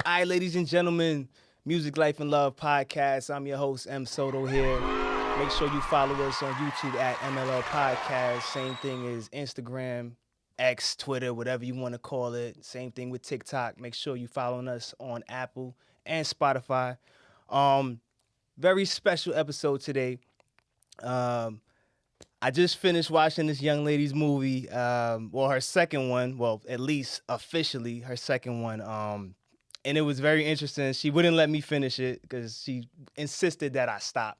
All right, ladies and gentlemen, Music, Life, and Love podcast. I'm your host, Soto here. Make sure you follow us on YouTube at MLL Podcast. Same thing as Instagram, X, Twitter, whatever you want to call it. Same thing with TikTok. Make sure you following us on Apple and Spotify. Very special episode today. I just finished watching this young lady's movie, well, her second one, well, at least officially her second one, and it was very interesting. She wouldn't let me finish it because she insisted that I stop.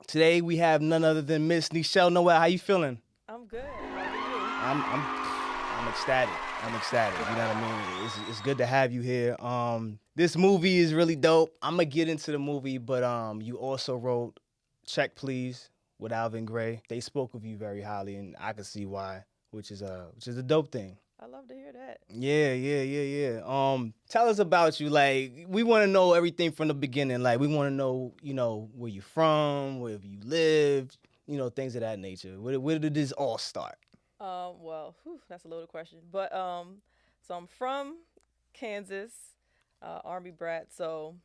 Today we have none other than Miss Neshell Noelle. How you feeling? I'm good. How are you? I'm ecstatic. I'm ecstatic. You know what I mean? It's good to have you here. This movie is really dope. I'm gonna get into the movie, but you also wrote Check Please with Alvin Gray. They spoke of you very highly, and I can see why, which is a dope thing. I love to hear that. Yeah. Tell us about you. Like, we want to know everything from the beginning. Like, we want to know, where you from, where you lived, things of that nature. Where did this all start? That's a loaded question. But so I'm from Kansas, Army brat. So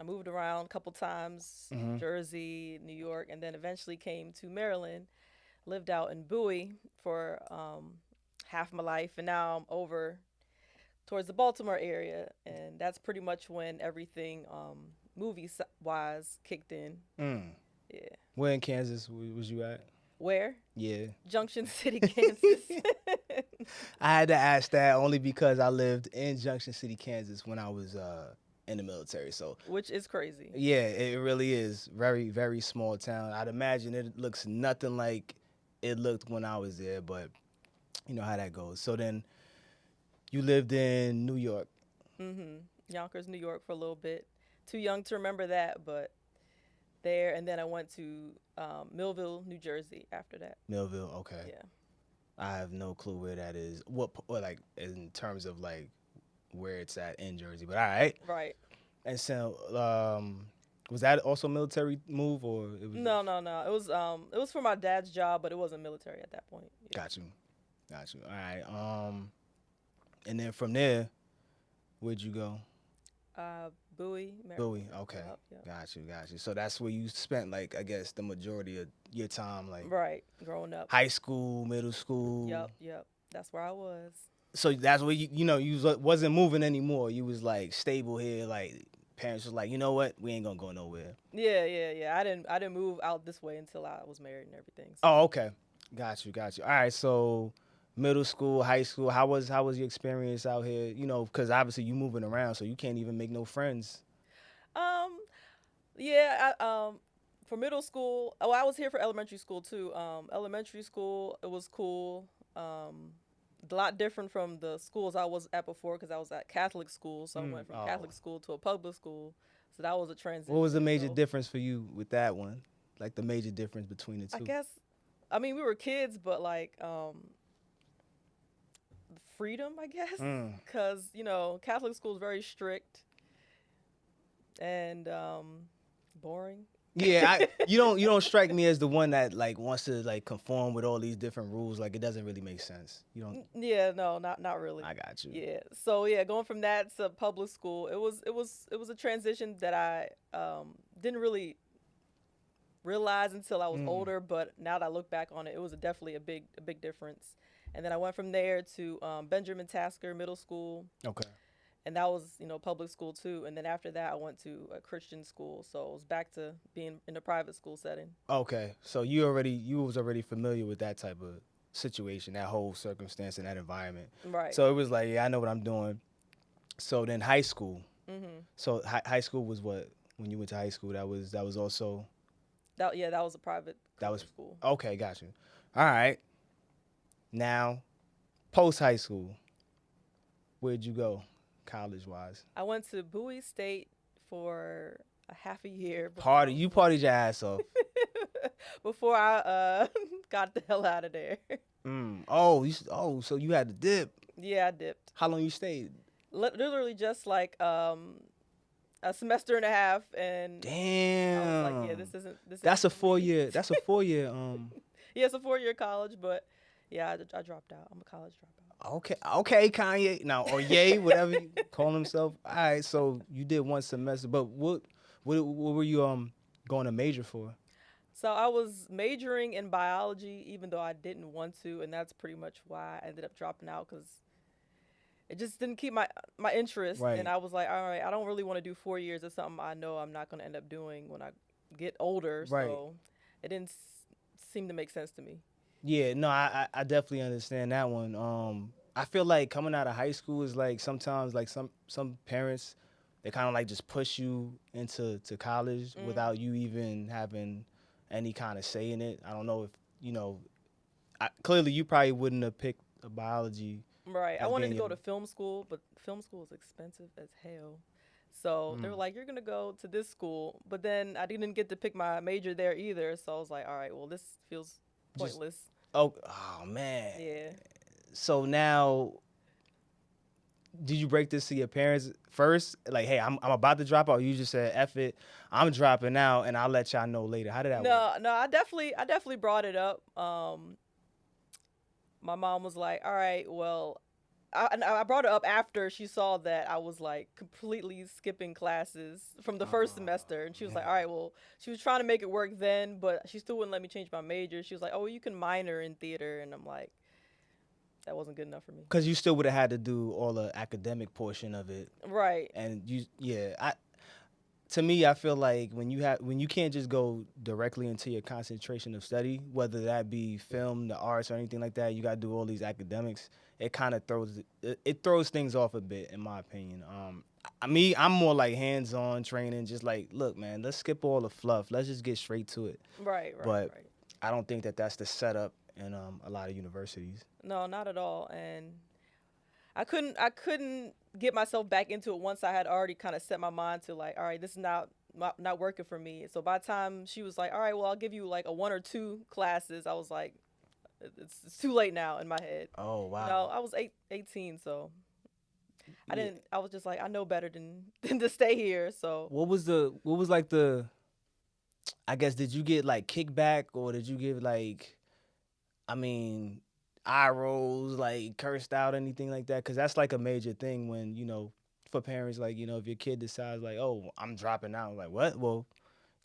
I moved around a couple times, Jersey, New York, and then eventually came to Maryland. Lived out in Bowie for half my life, and now I'm over towards the Baltimore area, and that's pretty much when everything movie-wise kicked in. Yeah. Where in Kansas was you at? Where? Yeah. Junction City, Kansas. I had to ask that only because I lived in Junction City, Kansas when I was in the military. So, which is crazy. Yeah, it really is. Very, very small town. I'd imagine it looks nothing like it looked when I was there, but you know how that goes. So then you lived in New York. Yonkers, New York for a little bit. Too young to remember that, but there. And then I went to Millville, New Jersey after that. Millville, okay. Yeah. I have no clue where that is. What like, in terms of, like, where it's at in Jersey, but all right. Right. And so, was that also a military move, or it was? No. It was for my dad's job, but it wasn't military at that point. Yeah. Got you. All right. And then from there, where'd you go? Bowie, Maryland. Bowie. Okay. Yep. Got you. So that's where you spent, like, I guess the majority of your time, like. Right. Growing up. High school, middle school. Yep. That's where I was. So that's where you wasn't moving anymore. You was, like, stable here. Like, parents was like, you know what, we ain't gonna go nowhere. Yeah. I didn't move out this way until I was married and everything. So. Oh, okay. Got you. All right. So middle school, high school, how was your experience out here? Because obviously you moving around, so you can't even make no friends. For middle school, I was here for elementary school too. Elementary school, it was cool. A lot different from the schools I was at before because I was at Catholic school. So I went from Catholic school to a public school. So that was a transition. What was the major difference for you with that one? Like the major difference between the two? I guess, we were kids, but like freedom, I guess. Because, Catholic school is very strict and boring. Yeah, you don't strike me as the one that, like, wants to, like, conform with all these different rules. Like, it doesn't really make sense. You don't. Yeah, no, not really. I got you. Yeah. So going from that to public school, it was a transition that I didn't really realize until I was older. But now that I look back on it, it was definitely a big difference. And then I went from there to Benjamin Tasker Middle School. Okay. And that was, public school too. And then after that, I went to a Christian school. So it was back to being in a private school setting. Okay. So you was already familiar with that type of situation, that whole circumstance and that environment. Right. So it was like, yeah, I know what I'm doing. So then high school. So high school was what? When you went to high school, that was also? That was a private school. Okay, got you. All right. Now, post high school, where'd you go? College-wise, I went to Bowie State for a half a year. You partied your ass off. Before I got the hell out of there. So you had to dip. Yeah, I dipped. How long you stayed? Literally just like a semester and a half, and damn. I was like, yeah, this isn't. That's a 4 year. That's a 4 year. Yeah, it's a 4-year college, but yeah, I dropped out. I'm a college dropout. Okay, Kanye. Now, or Ye, whatever. Calling himself. All right, so you did one semester, but what were you going to major for? So I was majoring in biology, even though I didn't want to, and that's pretty much why I ended up dropping out because it just didn't keep my interest. And Right, I was like, all right, I don't really want to do 4 years. It's something I know I'm not going to end up doing when I get older. right. So it didn't seem to make sense to me. Yeah, no, I definitely understand that one. I feel like coming out of high school is like sometimes like some parents they kind of like just push you into college without you even having any kind of say in it. I don't know if you know. Clearly, you probably wouldn't have picked a biology Right. I as wanted being to your. go to film school, but film school is expensive as hell. So they were like, you're going to go to this school. But then I didn't get to pick my major there either. So I was like, all right, well, this feels Just pointless. oh man. Yeah. So now, did you break this to your parents first? Like, hey, I'm about to drop out. You just said, F it, I'm dropping out, and I'll let y'all know later. How did that work? No, I definitely brought it up. My mom was like, all right, well, I brought it up after she saw that I was like completely skipping classes from the first semester. And she was like, all right, well, she was trying to make it work then, but she still wouldn't let me change my major. She was like, oh, well, you can minor in theater. And I'm like, that wasn't good enough for me. Because you still would have had to do all the academic portion of it. Right. And to me, I feel like when you can't just go directly into your concentration of study, whether that be film, the arts, or anything like that, you got to do all these academics. It kind of throws things off a bit, in my opinion. I'm more like hands-on training, just like, look, man, let's skip all the fluff. Let's just get straight to it. Right. But I don't think that that's the setup in a lot of universities. No, not at all. And I couldn't get myself back into it once I had already kind of set my mind to like, all right, this is not working for me. So by the time she was like, all right, well, I'll give you like a 1 or 2 classes, I was like, it's too late now in my head. Oh wow. No, I was 18, so I was just like, I know better than to stay here. So What was like the I guess did you get like kickback or did you give like I mean eye rolls, like cursed out, anything like that? Because that's like a major thing when for parents, like if your kid decides like, oh, I'm dropping out, like what? Well,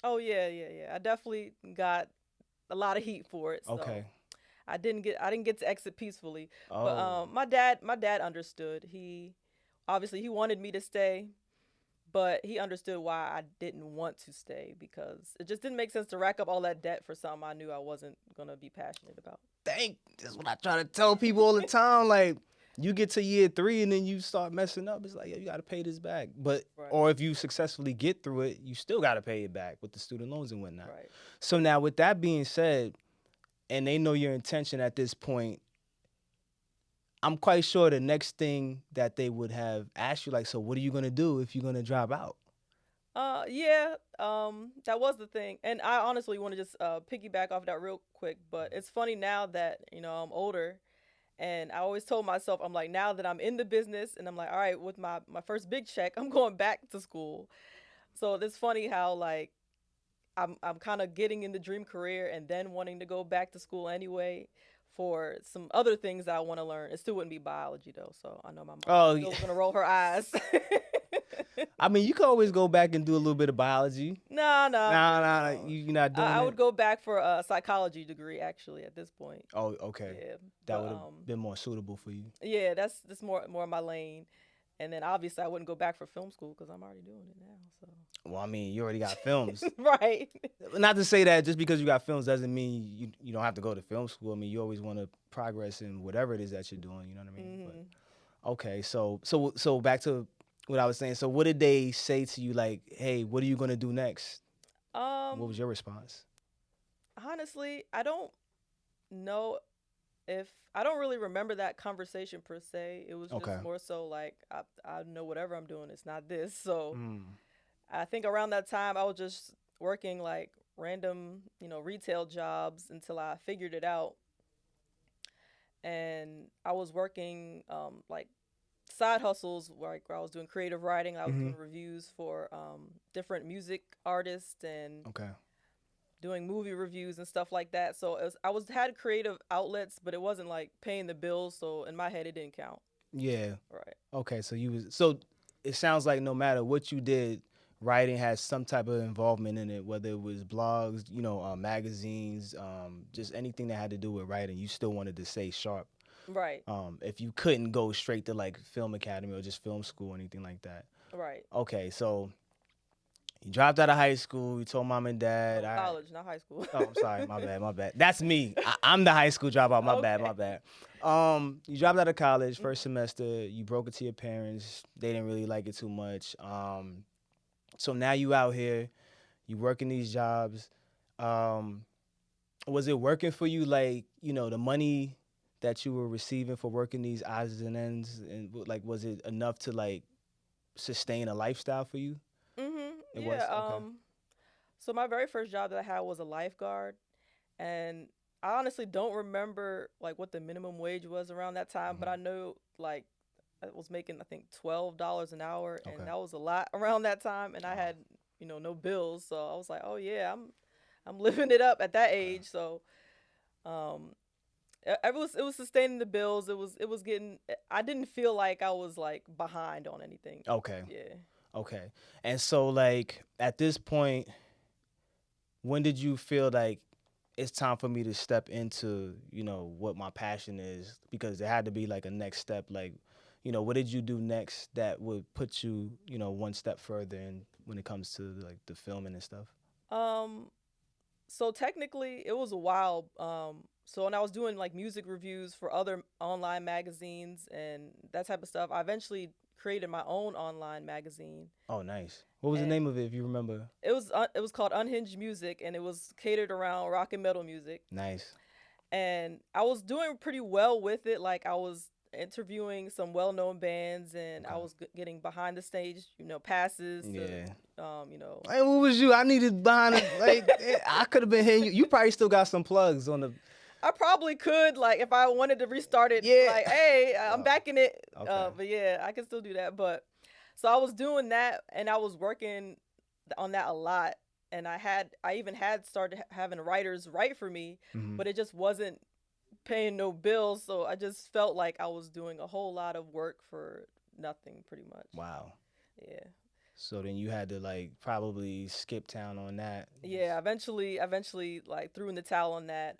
oh yeah, I definitely got a lot of heat for it. So okay. I didn't get to exit peacefully. But Oh, my dad understood. Obviously he wanted me to stay, but he understood why I didn't want to stay because it just didn't make sense to rack up all that debt for something I knew I wasn't going to be passionate about. that's what I try to tell people all the time. Like you get to year 3 and then you start messing up. It's like, yo, you got to pay this back. But Right. or if you successfully get through it, you still got to pay it back with the student loans and whatnot. Right. So now, with that being said, and they know your intention at this point, I'm quite sure the next thing that they would have asked you, like, so what are you gonna do if you're gonna drop out? Yeah, that was the thing. And I honestly want to just piggyback off that real quick, but it's funny now that, I'm older and I always told myself, I'm like, now that I'm in the business and I'm like, all right, with my first big check, I'm going back to school. So it's funny how like I'm kind of getting in the dream career and then wanting to go back to school anyway for some other things that I want to learn. It still wouldn't be biology though, so I know my Oh, mom is gonna roll her eyes. I mean, you can always go back and do a little bit of biology. No, Nah, no. you're not doing I it. would go back for a psychology degree actually at this point. Oh, okay. Yeah, That but would have been more suitable for you. yeah, that's more my lane. And then obviously I wouldn't go back for film school because I'm already doing it now. So Well, I mean, you already got films. right. Not to say that just because you got films doesn't mean you don't have to go to film school. I mean, you always want to progress in whatever it is that you're doing. You know what I mean? But okay, so back to what I was saying. So what did they say to you? Like, hey, what are you gonna do next? What was your response? Honestly, I don't know if I don't really remember that conversation per se. It was Okay. just more so like I know whatever I'm doing, it's not this. So Mm. I think around that time I was just working like random, retail jobs until I figured it out. And I was working like side hustles where I was doing creative writing. I was Mm-hmm. doing reviews for different music artists and Okay. doing movie reviews and stuff like that. So had creative outlets, but it wasn't like paying the bills. So in my head, it didn't count. Yeah. Right. Okay. So it sounds like no matter what you did, writing has some type of involvement in it, whether it was blogs, magazines, just anything that had to do with writing. You still wanted to stay sharp. Right. If you couldn't go straight to like film academy or just film school or anything like that. Right. Okay, so you dropped out of high school. You told mom and dad. No, college, not high school. Oh, I'm sorry. My bad. That's me. I'm the high school dropout. My bad. You dropped out of college, first semester. You broke it to your parents. They didn't really like it too much. So now you out here. You working these jobs. Was it working for you? Like, the money that you were receiving for working these odds and ends, and like, was it enough to like sustain a lifestyle for you? It was? Okay. So my very first job that I had was a lifeguard, and I honestly don't remember like what the minimum wage was around that time, but I know like I was making I think $12 an hour, and that was a lot around that time, and I had no bills, so I was like, oh yeah, I'm living it up at that age. So it was sustaining the bills. It was getting. I didn't feel like I was like behind on anything. Okay. Yeah. Okay. And so like at this point, when did you feel like it's time for me to step into, what my passion is? Because there had to be like a next step. Like, what did you do next that would put you, one step further in when it comes to like the filming and stuff? So technically it was a while. So when I was doing like music reviews for other online magazines and that type of stuff, I eventually created my own online magazine. Oh, nice. What was the name of it, if you remember? It was called Unhinged Music, and it was catered around rock and metal music. Nice. And I was doing pretty well with it. Like I was interviewing some well-known bands, and I was getting behind the stage, passes. Yeah. To, Hey, what was you? I needed behind it. Like I could have been hitting you. You probably still got some plugs on the. I probably could, like, if I wanted to restart it, like, hey, I'm back in it. Okay. But yeah, I can still do that. But so I was doing that, and I was working on that a lot. And I even had started having writers write for me, but it just wasn't paying no bills. So I just felt like I was doing a whole lot of work for nothing, pretty much. Wow. Yeah. So then you had to like probably skip town on that. Yeah, eventually like threw in the towel on that.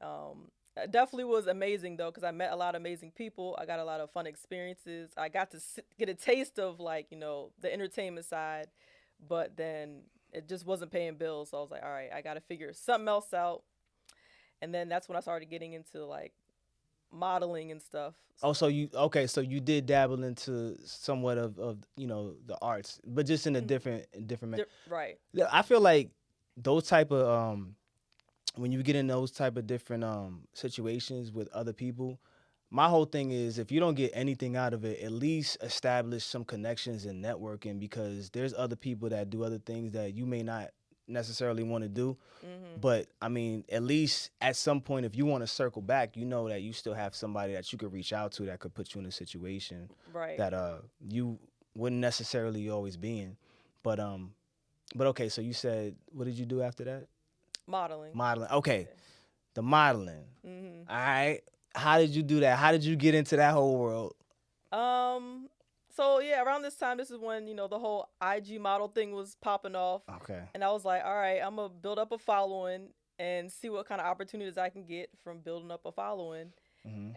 It definitely was amazing though, because I met a lot of amazing people. I got a lot of fun experiences. I got to get a taste of like the entertainment side, but then it just wasn't paying bills. So I was like, all right, I got to figure something else out. And then that's when I started getting into like modeling and stuff. So you did dabble into somewhat of the arts, but just in a different right. I feel like those type of when you get in those type of different situations with other people, my whole thing is if you don't get anything out of it, at least establish some connections and networking, because there's other people that do other things that you may not necessarily want to do. But I mean, at least at some point, if you want to circle back, you know that you still have somebody that you could reach out to that could put you in a situation that you wouldn't necessarily always be in. But okay, so you said, what did you do after that? Modeling. Okay. The modeling. All right. How did you do that? How did you get into that whole world? So yeah, around this time, this is when, the whole IG model thing was popping off. Okay. And I was like, all right, I'm going to build up a following and see what kind of opportunities I can get from building up a following.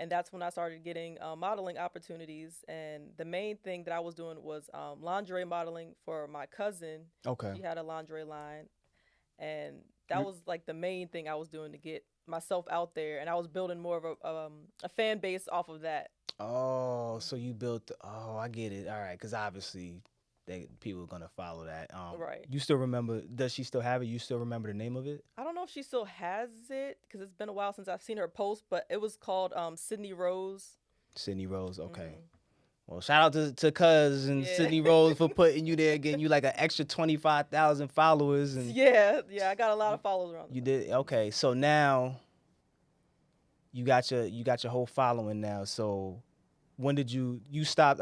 And that's when I started getting modeling opportunities. And the main thing that I was doing was lingerie modeling for my cousin. Okay. She had a lingerie line. And that was like the main thing I was doing to get myself out there. And I was building more of a fan base off of that. Oh, so you built. I get it. All right, because obviously, people are gonna follow that. Right. You still remember? Does she still have it? You still remember the name of it? I don't know if she still has it because it's been a while since I've seen her post. But it was called Sydney Rose. Sydney Rose. Okay. Well, shout out to Cuz and Sydney Rose for putting you there, getting you like an extra 25,000 followers. And yeah, I got a lot of followers around. You did. Okay, so now you got your whole following now. So when did you stopped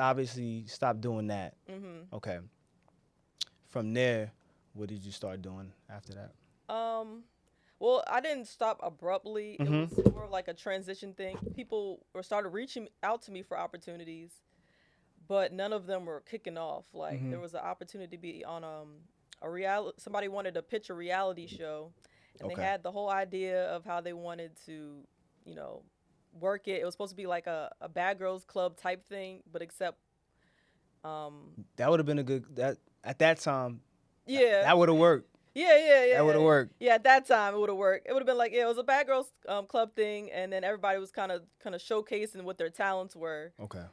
doing that? Okay. From there, what did you start doing after that? Well, I didn't stop abruptly. It was more of like a transition thing. People started reaching out to me for opportunities, but none of them were kicking off. Like there was an opportunity to be on a reality. Somebody wanted to pitch a reality show, and they had the whole idea of how they wanted to, you know, work it. It was supposed to be like a Bad Girls Club type thing, but except that would have been a good at that time. Yeah, that would have worked. Yeah. That would have worked. Yeah, at that time it would have worked. It would have been like, it was a Bad Girls Club thing, and then everybody was kind of showcasing what their talents were. Okay.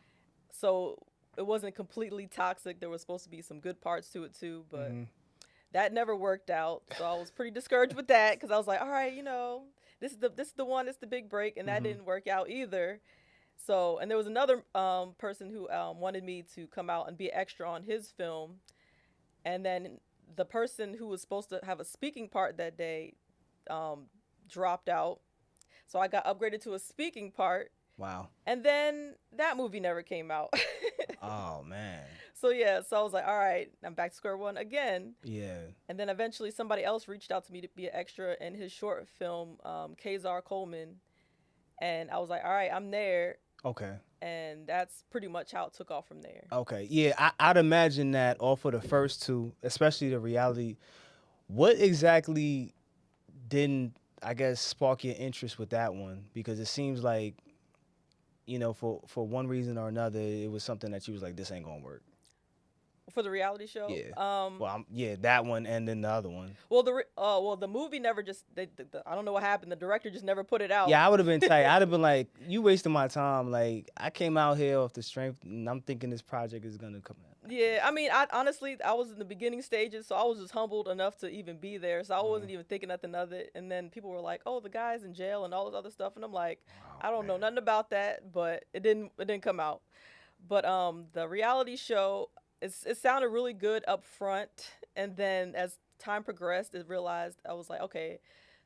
So it wasn't completely toxic. There was supposed to be some good parts to it too, but that never worked out. So I was pretty discouraged with that, because I was like, all right, you know, this is the one, it's the big break, and that didn't work out either. So, and there was another person who wanted me to come out and be an extra on his film, and then the person who was supposed to have a speaking part that day dropped out. So I got upgraded to a speaking part. Wow. And then that movie never came out. Oh, man. So yeah, so I was like, all right, I'm back to square one again. Yeah. And then eventually somebody else reached out to me to be an extra in his short film, Kazar Coleman. And I was like, all right, I'm there. Okay. And that's pretty much how it took off from there. Okay. Yeah, I'd imagine that off of the first two, especially the reality, what exactly didn't, I guess, spark your interest with that one? Because it seems like, you know, for one reason or another, it was something that you was like, this ain't gonna work. For the reality show? Yeah. That one and then the other one. Well, the movie never just, I don't know what happened. The director just never put it out. Yeah, I would have been tight. I'd have been like, you wasting my time. Like, I came out here off the strength, and I'm thinking this project is gonna come out. Yeah, I mean, honestly, I was in the beginning stages, so I was just humbled enough to even be there. So I wasn't even thinking nothing of it. And then people were like, "Oh, the guy's in jail and all this other stuff," and I'm like, I don't know nothing about that, but it didn't come out. But the reality show, it sounded really good up front, and then as time progressed, I was like, okay,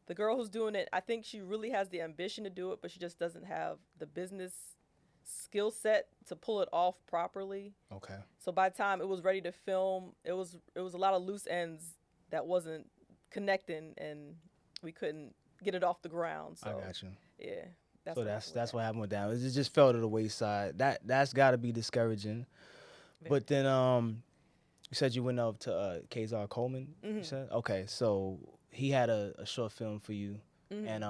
the girl who's doing it, I think she really has the ambition to do it, but she just doesn't have the business skill set to pull it off properly. Okay. So by the time it was ready to film, it was a lot of loose ends that wasn't connecting, and we couldn't get it off the ground. So I got you. Yeah. That's what happened with that. It just fell to the wayside. That's got to be discouraging. But then you said you went up to Kazar Coleman. You said, okay, so he had a short film for you, and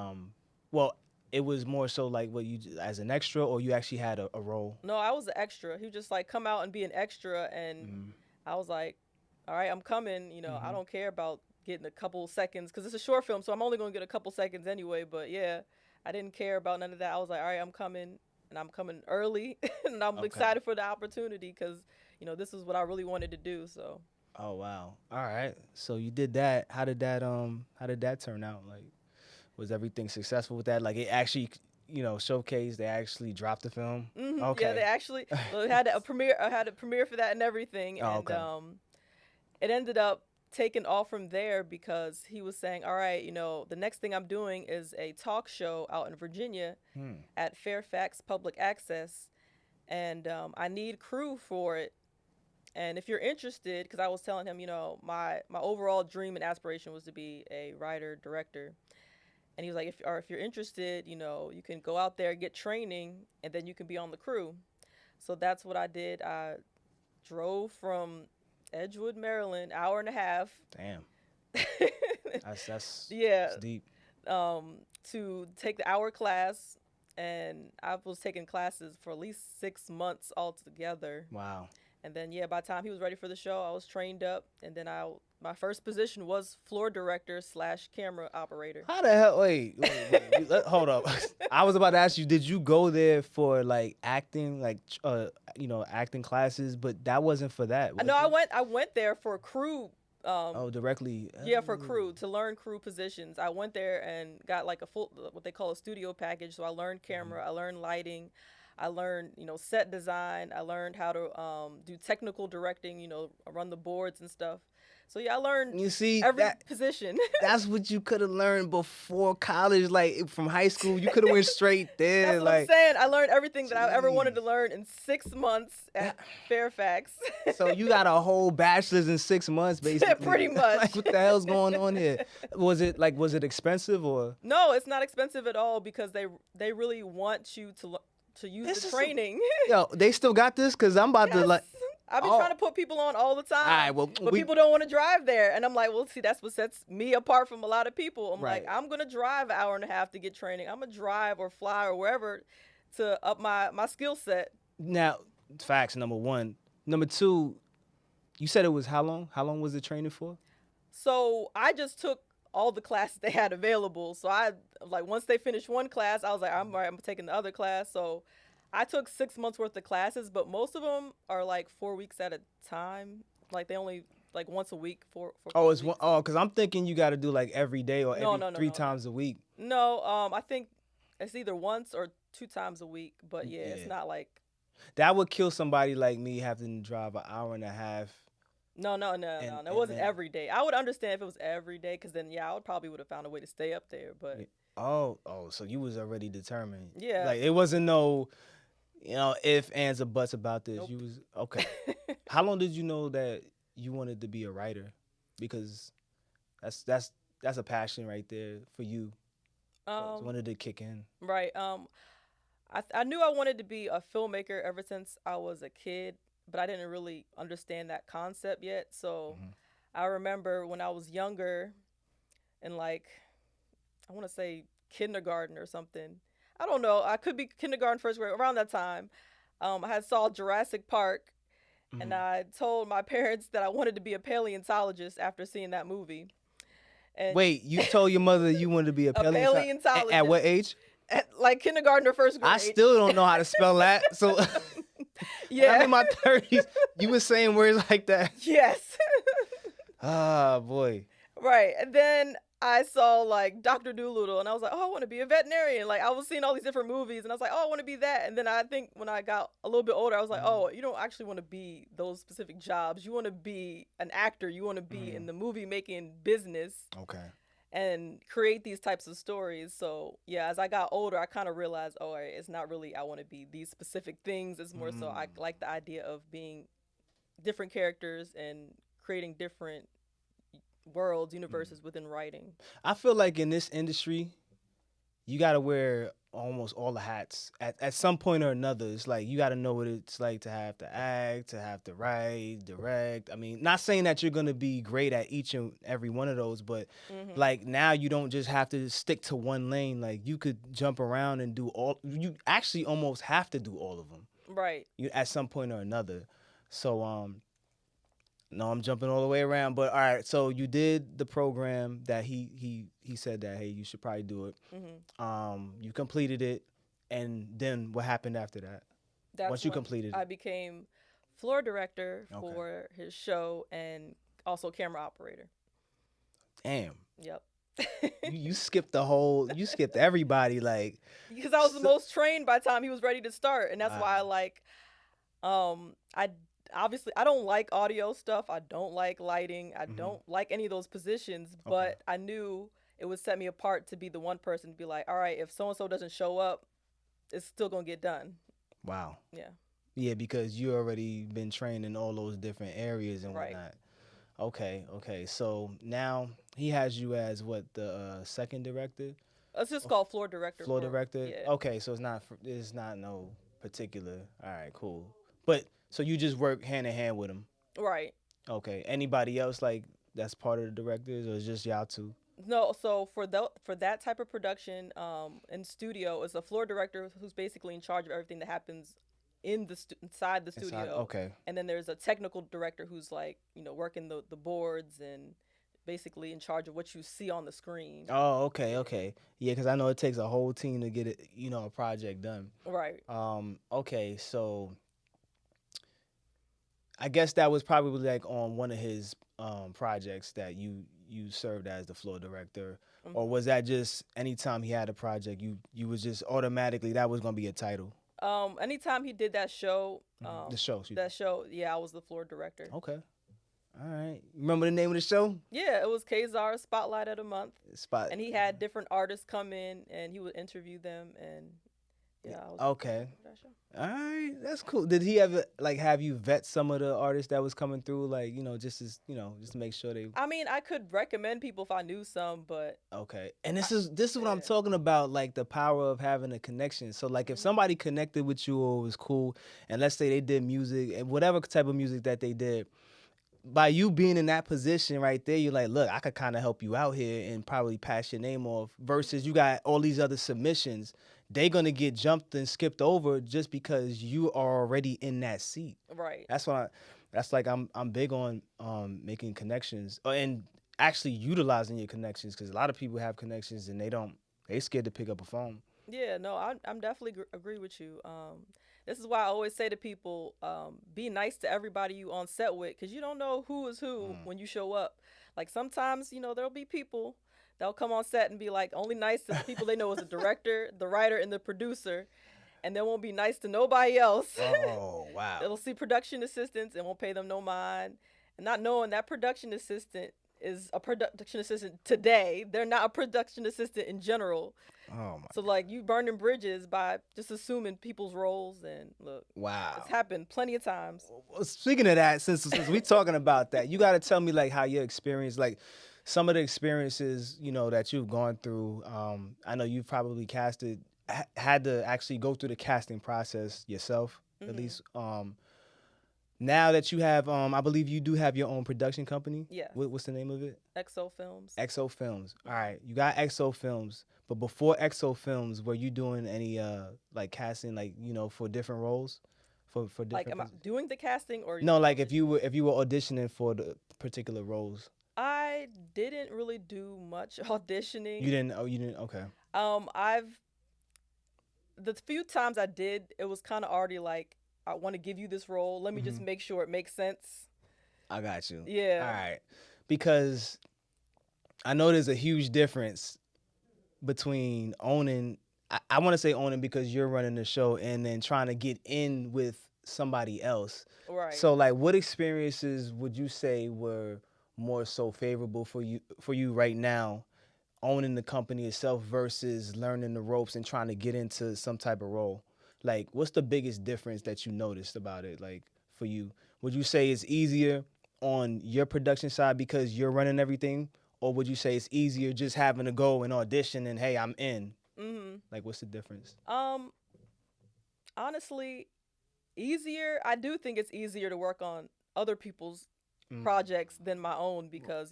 well, it was more so like what you as an extra, or you actually had a role? No, I was an extra. He was just like, come out and be an extra, and I was like, all right, I'm coming. You know, I don't care about getting a couple seconds, because it's a short film, so I'm only gonna get a couple seconds anyway. But yeah, I didn't care about none of that. I was like, all right, I'm coming, and I'm coming early, and I'm excited for the opportunity, because you know, this is what I really wanted to do. So. Oh wow! All right, so you did that. How did that turn out? Like, was everything successful with that? Like, it actually, you know, showcased. They actually dropped the film. Okay. Yeah, they actually had a premiere. I had a premiere for that and everything, and it ended up taking off from there, because he was saying, all right, you know, the next thing I'm doing is a talk show out in Virginia at Fairfax Public Access, and I need crew for it. And if you're interested, because I was telling him, you know, my overall dream and aspiration was to be a writer, director. And he was like, if you're interested, you know, you can go out there, get training, and then you can be on the crew. So that's what I did. I drove from Edgewood, Maryland, hour and a half. Damn. That's deep. To take the hour class, and I was taking classes for at least 6 months altogether. Wow. And then, yeah, by the time he was ready for the show, I was trained up. And then my first position was floor director / camera operator. How the hell? Wait, hold up. I was about to ask you, did you go there for like acting, like you know, acting classes? But that wasn't for that. No, I went there for crew. Directly. Yeah, for crew, to learn crew positions. I went there and got like a full, what they call a studio package. So I learned camera, I learned lighting. I learned, you know, set design. I learned how to do technical directing, you know, run the boards and stuff. So yeah, I learned every position. That's what you could have learned before college, like from high school. You could have went straight there. That's what I'm saying. I learned everything that I ever wanted to learn in 6 months at Fairfax. So you got a whole bachelor's in 6 months, basically. Pretty much. Like, what the hell's going on here? Was it expensive or? No, it's not expensive at all, because they really want you to to use the training. Yo, they still got this? Because I'm about to like. I've been trying to put people on all the time. All right, well, but people don't want to drive there. And I'm like, well, see, that's what sets me apart from a lot of people. I'm like, I'm going to drive an hour and a half to get training. I'm going to drive or fly or wherever to up my skill set. Now, facts, number one. Number two, you said it was how long? How long was the training for? So I just took all the classes they had available. So I, like, once they finished one class, I was like, I'm taking the other class. So I took 6 months worth of classes, but most of them are like 4 weeks at a time. Like they only like once a week for Oh, it's one. Oh, because I'm thinking you got to do like every day or three times a week. No, I think it's either once or 2 times a week. But yeah, it's not like that would kill somebody like me having to drive an hour and a half. No. It wasn't every day. I would understand if it was every day, because then I would have found a way to stay up there. But so you was already determined. Yeah, like it wasn't no. If, ands, or buts about this. Nope. You was okay. How long did you know that you wanted to be a writer? Because that's a passion right there for you. So when did it kick in? Right. I knew I wanted to be a filmmaker ever since I was a kid, but I didn't really understand that concept yet. So I remember when I was younger, in like, I want to say kindergarten or something. I don't know. I could be kindergarten, first grade, around that time. I had saw Jurassic Park, and I told my parents that I wanted to be a paleontologist after seeing that movie. And wait, you told your mother you wanted to be a paleontologist? At what age? At like kindergarten or first grade. I still don't know how to spell that. So yeah, I'm in my 30s. You were saying words like that. Yes. Ah, boy. Right, and then I saw like Dr. Dolittle, and I was like, oh, I want to be a veterinarian. Like I was seeing all these different movies, and I was like, oh, I want to be that. And then I think when I got a little bit older, I was like, oh, you don't actually want to be those specific jobs. You want to be an actor. You want to be in the movie making business. Okay. And create these types of stories. So yeah, as I got older, I kind of realized, oh, it's not really I want to be these specific things. It's more so I like the idea of being different characters and creating different worlds, universes within writing. I feel like in this industry, you got to wear almost all the hats at some point or another. It's like you got to know what it's like to have to act, to have to write, direct. I mean, not saying that you're going to be great at each and every one of those, but like now you don't just have to stick to one lane. Like you could jump around and do all. You actually almost have to do all of them. Right. You at some point or another. So no, I'm jumping all the way around, but all right. So you did the program that he said that, hey, you should probably do it. You completed it, and then what happened after that? Once you completed it, I became floor director for his show and also camera operator. Damn. Yep. you skipped you skipped everybody, like, because I was the most trained by the time he was ready to start, and that's why I like, obviously, I don't like audio stuff. I don't like lighting. I don't like any of those positions. But I knew it would set me apart to be the one person to be like, all right, if so-and-so doesn't show up, it's still going to get done. Wow. Yeah. Yeah, because you already been trained in all those different areas and whatnot. Okay. So now he has you as what, the second director? It's just called floor director. Floor director? Yeah. Okay, so it's not no particular. All right, cool. But so you just work hand in hand with him? Right. Okay. Anybody else like that's part of the directors, or is just y'all two? No. So for that type of production, in studio, it's a floor director who's basically in charge of everything that happens inside the studio. Okay. And then there's a technical director who's like, working the boards and basically in charge of what you see on the screen. Oh, okay. Yeah, because I know it takes a whole team to get it, a project done. Right. Okay, so I guess that was probably like on one of his projects that you served as the floor director, or was that just anytime he had a project, you was just automatically that was gonna be a title? Anytime he did that show, the show, yeah, I was the floor director. Okay, all right. Remember the name of the show? Yeah, it was Kazar's Spotlight of the Month. And he had different artists come in, and he would interview them, and Yeah, I was Okay. that show. All right, that's cool. Did he ever like have you vet some of the artists that was coming through, like just as just to make sure they I mean, I could recommend people if I knew some, but okay? And I, this is what I'm yeah. talking about, like the power of having a connection. So like if somebody connected with you or was cool, and let's say they did music and whatever type of music that they did, by you being in that position right there, you're like, look, I could kind of help you out here and probably pass your name off. Versus you got all these other submissions, they gonna get jumped and skipped over just because you are already in that seat. Right. That's why. That's like I'm big on making connections and actually utilizing your connections because a lot of people have connections and they scared to pick up a phone. Yeah, no, I'm definitely agree with you. This is why I always say to people, be nice to everybody you on set with, because you don't know who is who when you show up. Like sometimes, there'll be people that'll come on set and be like only nice to the people they know as the director, the writer, and the producer, and they won't be nice to nobody else. Oh wow! They'll see production assistants and won't pay them no mind, and not knowing that production assistant is a production assistant today. They're not a production assistant in general. Oh my! So like you burning bridges by just assuming people's roles, and look, Wow! it's happened plenty of times. Well, speaking of that, since we talking about that, you got to tell me like how your experience, like some of the experiences that you've gone through. I know you've probably casted, had to actually go through the casting process yourself, at least. Now that you have, I believe you do have your own production company. Yeah. What's the name of it? XO Films. XO Films. All right, you got XO Films, but before XO Films, were you doing any like casting, like for different roles, for different? Like, am I doing the casting or? No, like if you were auditioning for the particular roles. I didn't really do much auditioning. You didn't. Oh, you didn't. Okay. The few times I did, it was kind of already like, I want to give you this role. Let me just make sure it makes sense. I got you. Yeah. All right. Because I know there's a huge difference between owning, I want to say owning because you're running the show, and then trying to get in with somebody else. Right. So like what experiences would you say were more so favorable for you right now, owning the company itself versus learning the ropes and trying to get into some type of role? Like, what's the biggest difference that you noticed about it, like, for you? Would you say it's easier on your production side because you're running everything? Or would you say it's easier just having to go and audition and, hey, I'm in? Like, what's the difference? Honestly, easier. I do think it's easier to work on other people's projects than my own because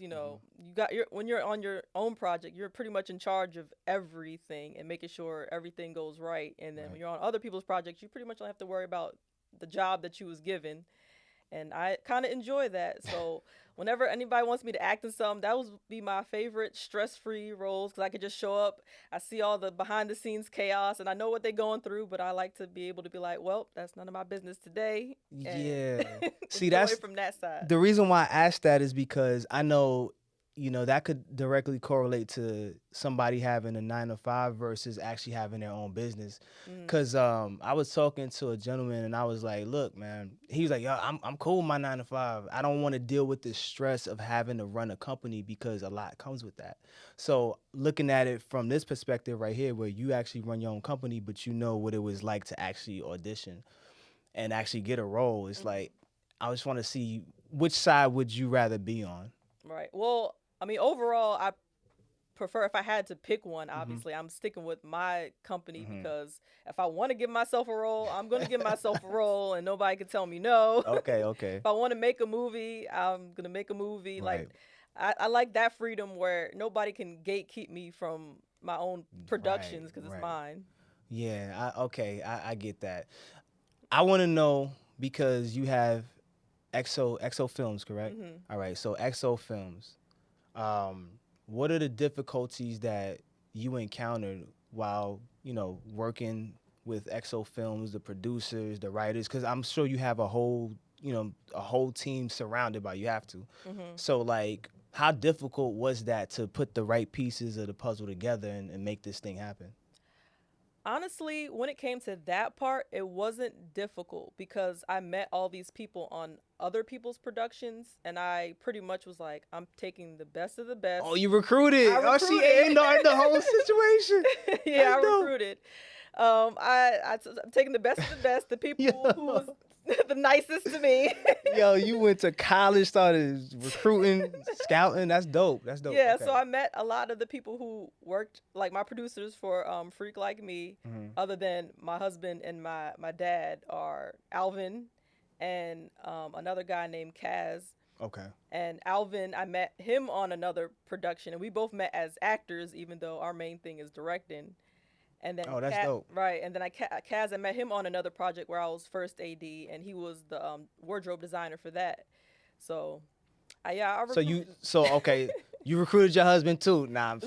when you're on your own project, you're pretty much in charge of everything and making sure everything goes right. And then when you're on other people's projects, you pretty much don't have to worry about the job that you was given. And I kind of enjoy that. So whenever anybody wants me to act in something, that would be my favorite stress-free roles because I could just show up. I see all the behind-the-scenes chaos, and I know what they're going through, but I like to be able to be like, well, that's none of my business today. Yeah. See, that's from that side. The reason why I asked that is because I know, that could directly correlate to somebody having a 9-to-5 versus actually having their own business. Because I was talking to a gentleman and I was like, look, man, he was like, yo, I'm cool with my 9-to-5. I don't want to deal with the stress of having to run a company because a lot comes with that. So looking at it from this perspective right here, where you actually run your own company, but you know what it was like to actually audition and actually get a role, it's like, I just want to see which side would you rather be on? Right. Well, I mean, overall, I prefer, if I had to pick one, obviously, I'm sticking with my company because if I want to give myself a role, I'm going to give myself a role and nobody can tell me no. Okay. If I want to make a movie, I'm going to make a movie. Right. Like, I like that freedom where nobody can gatekeep me from my own productions because it's mine. Yeah. I get that. I want to know, because you have XO Films, correct? All right. So XO Films. What are the difficulties that you encountered while, working with XO Films, the producers, the writers? Because I'm sure you have a whole team surrounded by you. You have to. So, like, how difficult was that to put the right pieces of the puzzle together and make this thing happen? Honestly, when it came to that part, it wasn't difficult because I met all these people on other people's productions, and I pretty much was like, I'm taking the best of the best. Oh, you recruited. I recruited. Oh, she aimed on the whole situation. Yeah, I recruited. I'm taking the best of the best, the people who was the nicest to me. Yo, you went to college, started recruiting, scouting. That's dope. That's dope. Yeah, Okay. so I met a lot of the people who worked, like my producers for Freak Like Me, other than my husband and my dad, are Alvin and another guy named Kaz. Okay. And Alvin, I met him on another production, and we both met as actors, even though our main thing is directing. And then that's dope. Right, and then Kaz, I met him on another project where I was first AD, and he was the wardrobe designer for that. So, okay, you recruited your husband too. Nah,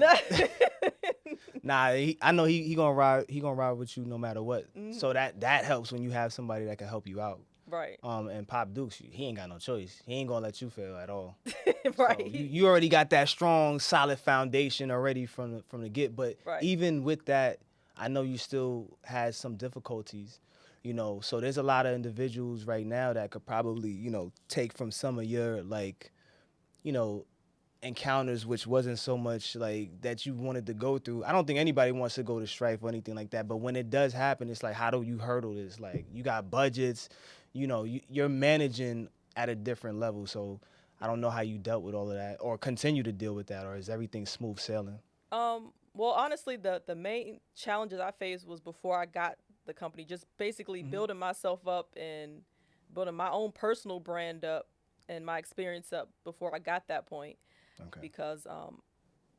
I know he gonna ride. He gonna ride with you no matter what. So that helps when you have somebody that can help you out. Right. And Pop Dukes, he ain't got no choice. He ain't gonna let you fail at all. Right. So you already got that strong, solid foundation already from the get. But even with that, I know you still had some difficulties, so there's a lot of individuals right now that could probably, take from some of your, like, encounters, which wasn't so much, like, that you wanted to go through. I don't think anybody wants to go to strife or anything like that, but when it does happen, it's like, how do you hurdle this? Like, you got budgets, you're managing at a different level, so I don't know how you dealt with all of that or continue to deal with that, or is everything smooth sailing? Well, honestly, the main challenges I faced was before I got the company, just basically building myself up and building my own personal brand up and my experience up before I got that point. Okay. Because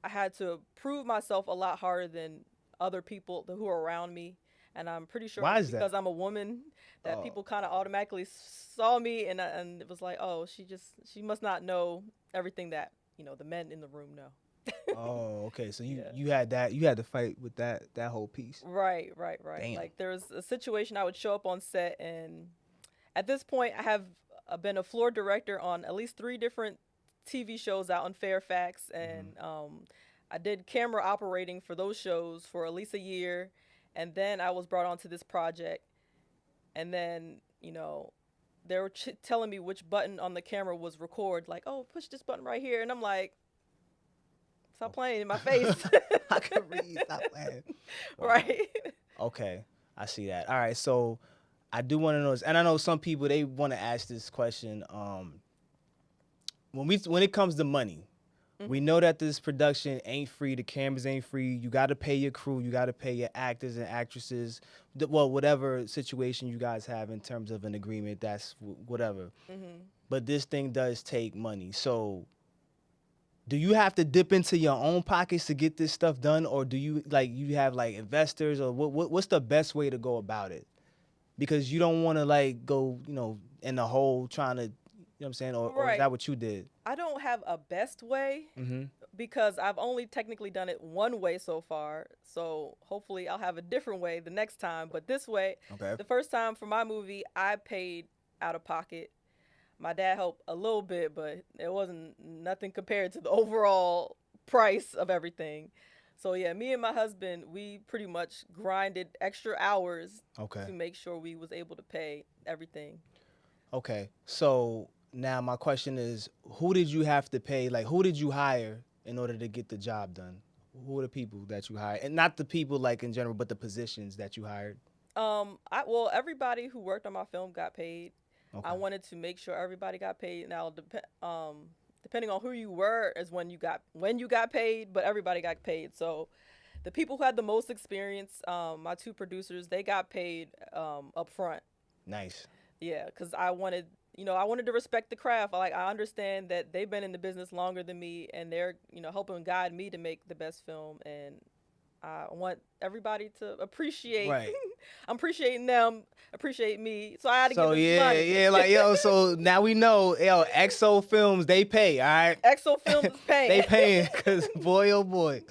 I had to prove myself a lot harder than other people who are around me. And I'm pretty sure because I'm a woman that people kind of automatically saw me and it was like, oh, she must not know everything that, the men in the room know. Oh, okay. So you had to fight with that whole piece. Right. Damn. Like there was a situation I would show up on set, and at this point I have been a floor director on at least 3 different TV shows out in Fairfax, and I did camera operating for those shows for at least a year, and then I was brought onto this project, and then they were telling me which button on the camera was record, like, oh, push this button right here, and I'm like, stop playing in my face. I can read. Stop playing. Wow. Right. Okay, I see that. All right, so I do want to know this, and I know some people, they want to ask this question. When it comes to money, we know that this production ain't free. The cameras ain't free. You got to pay your crew. You got to pay your actors and actresses. Well, whatever situation you guys have in terms of an agreement, that's whatever. But this thing does take money. So do you have to dip into your own pockets to get this stuff done, or do you have investors, or what's the best way to go about it? Because you don't want to go in the hole trying to, what I'm saying, or is that what you did? I don't have a best way because I've only technically done it one way so far. So hopefully I'll have a different way the next time. But this way, the first time for my movie, I paid out of pocket. My dad helped a little bit, but it wasn't nothing compared to the overall price of everything. So yeah, me and my husband, we pretty much grinded extra hours to make sure we was able to pay everything. Okay, so now my question is, who did you have to pay? Like, who did you hire in order to get the job done? Who are the people that you hired? And not the people in general, but the positions that you hired. Everybody who worked on my film got paid. Okay. I wanted to make sure everybody got paid. Now, depending on who you were is when you got paid, but everybody got paid. So the people who had the most experience, my 2 producers, they got paid up front. Nice. Yeah, because I wanted to respect the craft. I understand that they've been in the business longer than me, and they're, helping guide me to make the best film, and I want everybody to appreciate. Right. I'm appreciating them, appreciate me. So I had to give them money. Yeah, so now we know, XO Films, they pay, all right? XO Films is paying. They paying, because boy, oh boy.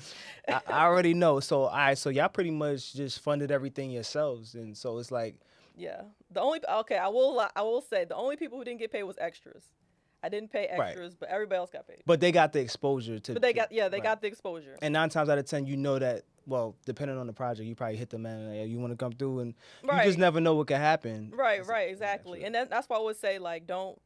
I already know. So, all right, so y'all pretty much just funded everything yourselves, and so it's like. Yeah. I will say the only people who didn't get paid was extras. I didn't pay extras, but everybody else got paid. But they got the exposure to. But they got the exposure. And 9 times out of 10, that. Well, depending on the project, you probably hit the man. You want to come through, and you just never know what could happen. Right, exactly. And that's why I would say, don't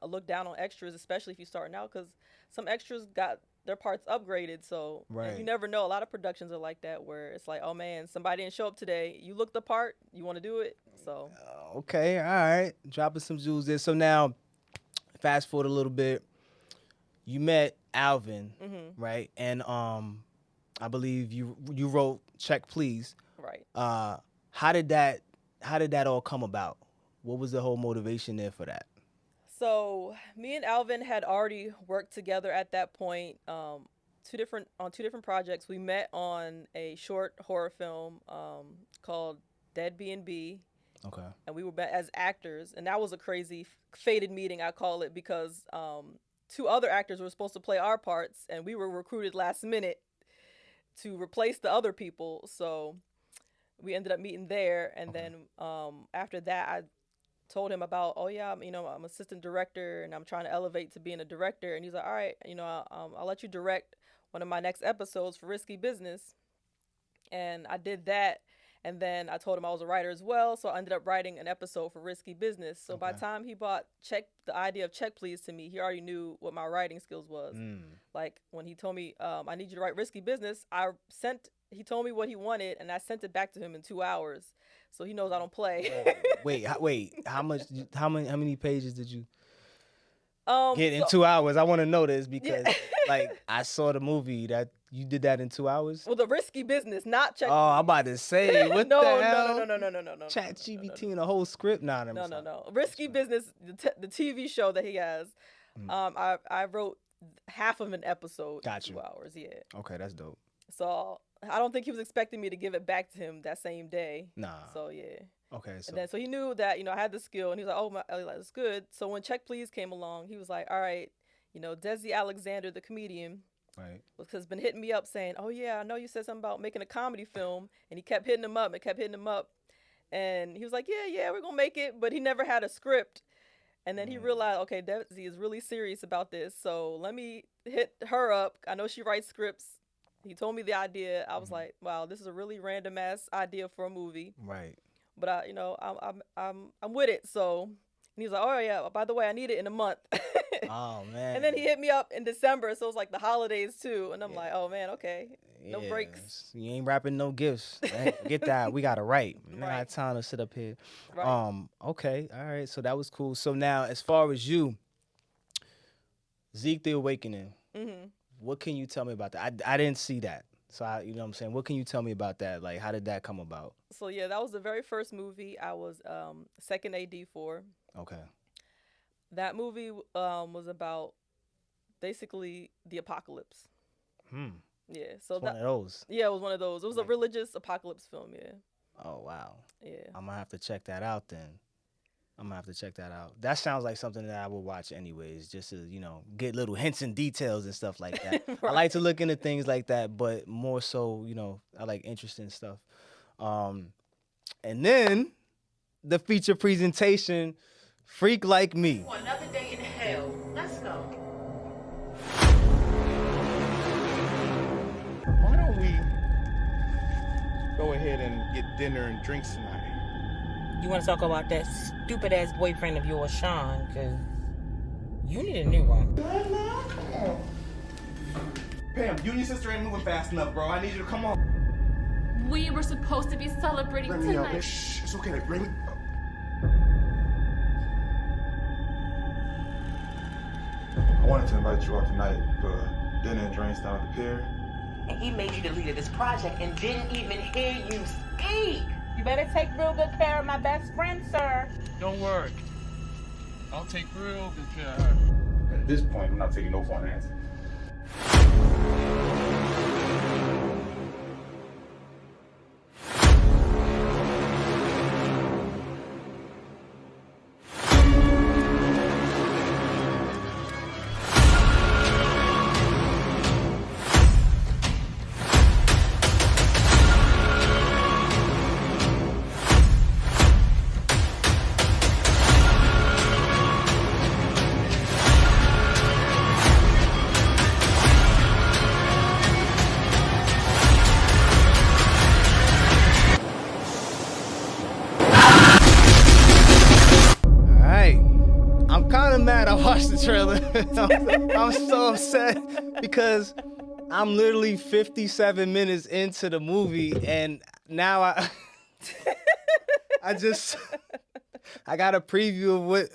look down on extras, especially if you're starting out, because some extras got their parts upgraded. So Right. you never know. A lot of productions are like that, where it's like, oh man, somebody didn't show up today. You look the part, you want to do it. So Okay, all right. Dropping some jewels there. So now, fast forward a little bit. You met Alvin, right? And I believe you wrote Check Please. right. How did that all come about? What was the whole motivation there for that? So me and Alvin had already worked together at that point. Two different projects. We met on a short horror film called Dead B&B. Okay. And we were met as actors, and that was a crazy fated meeting, I call it, because two other actors were supposed to play our parts, and we were recruited last minute to replace the other people. So we ended up meeting there, and then after that, I told him about, oh yeah, I'm assistant director, and I'm trying to elevate to being a director. And he's like, all right, I'll let you direct one of my next episodes for Risky Business. And I did that. And then I told him I was a writer as well, so I ended up writing an episode for Risky Business. So by the time he brought the idea of Check Please to me, he already knew what my writing skills was. Like when he told me, I need you to write Risky Business, he told me what he wanted, and I sent it back to him in 2 hours. So he knows I don't play. Wait, how many pages did you get in 2 hours? I want to know this because like I saw the movie that you did that in 2 hours. Well, the Risky Business, not Check. Oh, I'm about to say what no, the hell? No. Chat GPT and the whole script. No. Risky Business, the TV show that he has. I wrote half of an episode in 2 hours. Yeah. Okay, that's dope. So I don't think he was expecting me to give it back to him that same day. Nah. So yeah. Okay. So he knew that I had the skill, and he was like, "Oh, that's good." So when Check Please came along, he was like, "All right, Desi Alexander, the comedian, right, has been hitting me up saying, oh yeah, I know you said something about making a comedy film," and he kept hitting him up and he was like, yeah, we're gonna make it, but he never had a script. And then he realized, okay, Desi is really serious about this, so let me hit her up. I know she writes scripts. He told me the idea. I was like, wow, this is a really random ass idea for a movie. Right. But I'm with it. So and he was like, oh yeah, by the way, I need it in a month. Oh man. And then he hit me up in December, so it was like the holidays too. And I'm like, oh man, okay. No breaks. You ain't wrapping no gifts. Get that. We gotta write. We don't have time to sit up here. Right. Okay. All right. So that was cool. So now as far as you, Zeke the Awakening, what can you tell me about that? I didn't see that. So you know what I'm saying? What can you tell me about that? Like, how did that come about? So yeah, that was the very first movie I was second AD for. Okay. That movie was about basically the apocalypse. Yeah. So it's one of those. Yeah, it was one of those. It was a religious apocalypse film. Yeah. Oh wow. Yeah. I'm gonna have to check that out then. That sounds like something that I would watch anyways, just to, get little hints and details and stuff like that. I like to look into things like that, but more so, I like interesting stuff. And then the feature presentation, Freak Like Me. Another day in hell. Let's go. Why don't we go ahead and get dinner and drinks tonight? You want to talk about that stupid ass boyfriend of yours, Sean? Because you need a new one. Pam, you and your sister ain't moving fast enough, bro. I need you to come on. We were supposed to be celebrating Bring me up, tonight. bitch. Shh, it's okay. Bring me. I wanted to invite you out tonight for dinner and drinks down at the pier. And he made you the lead of this project and didn't even hear you speak. You better take real good care of my best friend, sir. Don't worry. I'll take real good care of her. At this point, I'm not taking no for an answer. I'm so upset because I'm literally 57 minutes into the movie, and now I I got a preview of what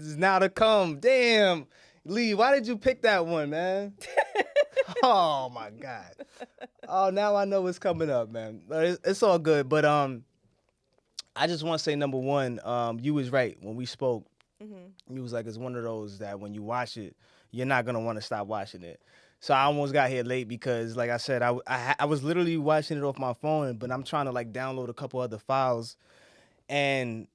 is now to come. Damn, Lee, why did you pick that one, man? Oh my God. Oh, now I know what's coming up, man. But it's all good. But I just want to say, number one, you was right when we spoke. Mm-hmm. You was like, it's one of those that when you watch it, you're not gonna want to stop watching it. So I almost got here late because, like I said, I was literally watching it off my phone, but I'm trying to like download a couple other files, and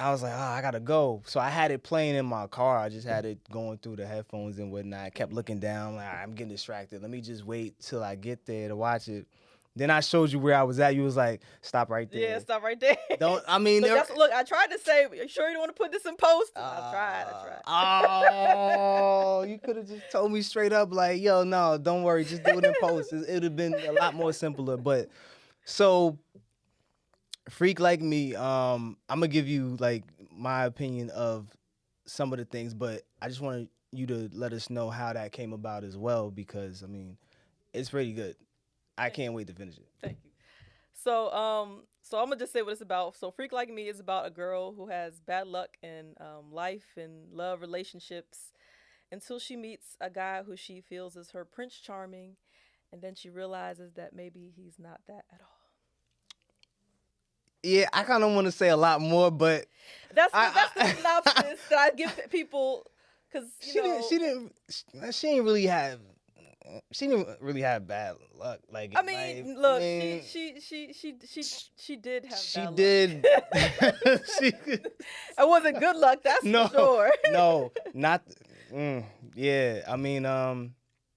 I was like, oh, I gotta go. So I had it playing in my car. I just had it going through the headphones and whatnot. I kept looking down, like, I'm getting distracted. Let me just wait till I get there to watch it. Then I showed you where I was at. You was like, stop right there. Yeah, stop right there. Don't, I mean. Look, I tried to say, you sure you don't want to put this in post? I tried. Oh, you could have just told me straight up, like, yo, no, don't worry. Just do it in post. It would have been a lot more simpler. But, so, Freak Like Me, I'm going to give you, like, my opinion of some of the things. But I just wanted you to let us know how that came about as well. Because, I mean, it's pretty good. I can't wait to finish it. Thank you. So I'm gonna just say what it's about. So Freak Like Me is about a girl who has bad luck in life and love relationships until she meets a guy who she feels is her Prince Charming, and then she realizes that maybe he's not that at all. Yeah, I kind of want to say a lot more, but that's the synopsis that I give people, because she didn't really have bad luck. Like, I mean, look, she did have. She bad did. Luck. It wasn't good luck, that's for sure. No, not. Yeah, I mean,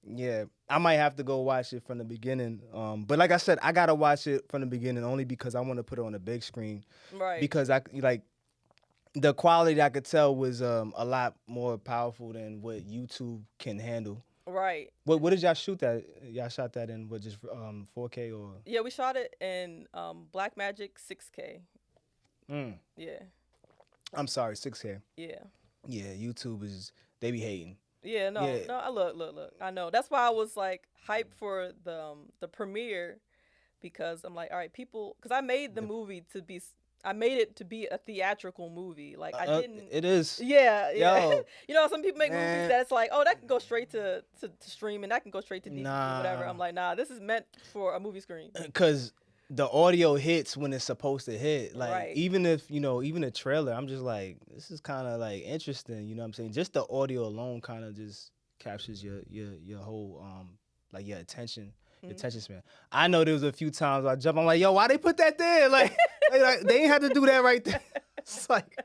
yeah, I might have to go watch it from the beginning. But like I said, I gotta watch it from the beginning only because I want to put it on the big screen. Right. Because the quality I could tell was a lot more powerful than what YouTube can handle. Right. What did y'all shoot that? Y'all shot that in what, just 4K or? Yeah, we shot it in Blackmagic 6K. Yeah. I'm sorry, 6K. Yeah. Yeah, YouTube they be hating. Yeah, no, look. I know. That's why I was like hyped for the premiere, because I'm like, all right, people, because I made the movie I made it to be a theatrical movie. Like, I didn't. It is. Yeah. Yo, you know, some people make movies that it's like, oh, that can go straight to stream, and that can go straight to DVD or whatever. I'm like, nah, this is meant for a movie screen. Because the audio hits when it's supposed to hit. Like, right. even a trailer, I'm just like, this is kind of like interesting. You know what I'm saying? Just the audio alone kind of just captures your whole like your attention. Your attention span. I know there was a few times I jump. I'm like, yo, why they put that there? Like they ain't had to do that right there. It's like,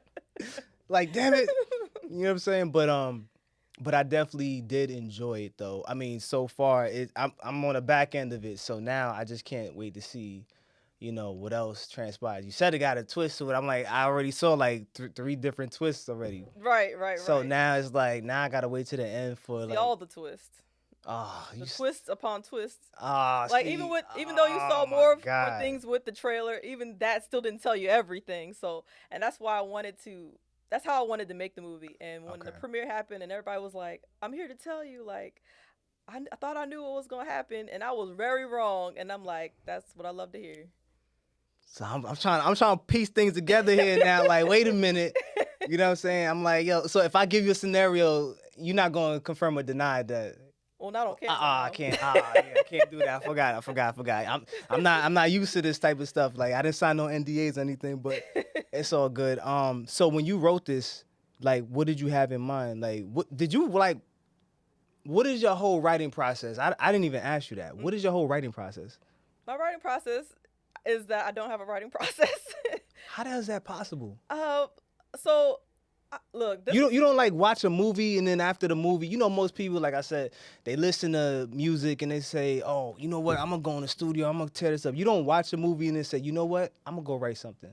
damn it. You know what I'm saying? But I definitely did enjoy it though. I mean, so far I'm on the back end of it, so now I just can't wait to see, what else transpires. You said it got a twist to it. I'm like, I already saw like 3 different twists already. Right. So now it's like, now I gotta wait to the end for see all the twists. Twists upon twists. Like, even though you saw more things with the trailer, even that still didn't tell you everything. So, and that's why that's how I wanted to make the movie. And when the premiere happened and everybody was like, I'm here to tell you, like, I thought I knew what was going to happen, and I was very wrong. And I'm like, that's what I love to hear. So I'm trying to piece things together here now. Like, wait a minute. You know what I'm saying? I'm like, yo, so if I give you a scenario, you're not going to confirm or deny that. Well, not on camera. I can't. I can't do that. I forgot. I'm not used to this type of stuff. Like, I didn't sign no NDAs or anything, but it's all good. So when you wrote this, like, what did you have in mind? Like, what is your whole writing process? I didn't even ask you that. What is your whole writing process? My writing process is that I don't have a writing process. How the hell is that possible? Look, you don't like watch a movie and then after the movie, most people, like I said, they listen to music and they say, oh, you know what, I'm gonna go in the studio, I'm gonna tear this up. You don't watch a movie and then say, you know what, I'm gonna go write something.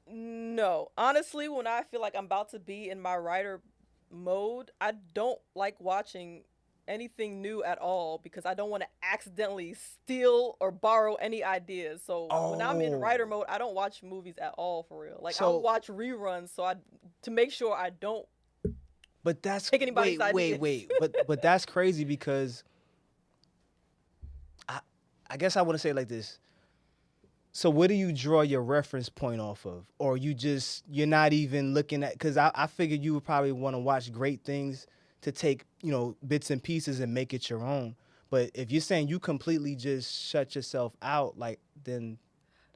No, honestly, when I feel like I'm about to be in my writer mode, I don't like watching anything new at all, because I don't want to accidentally steal or borrow any ideas. So when I'm in writer mode, I don't watch movies at all, for real. Like, I'll watch reruns to make sure I don't But that's take anybody's idea. wait. But that's crazy because I guess I want to say it like this. So where do you draw your reference point off of? Or you're not even looking at, because I figured you would probably want to watch great things to take, bits and pieces and make it your own. But if you're saying you completely just shut yourself out, like, then...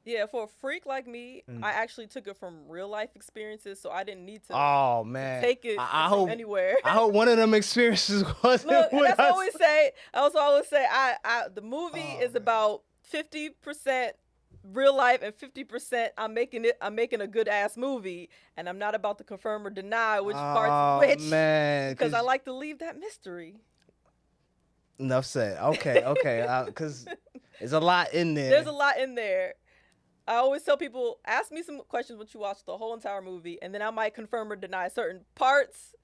Yeah, for a freak like me, I actually took it from real life experiences, so I didn't need to, oh, man. to take it from anywhere. I hope one of them experiences wasn't Look, with that's what I us. always say. I always say, the movie is about 50% real life and 50% I'm making a good ass movie, and I'm not about to confirm or deny which parts is which, man, because I like to leave that mystery. Enough said. Okay, because there's a lot in there. There's a lot in there. I always tell people, ask me some questions once you watch the whole entire movie, and then I might confirm or deny certain parts.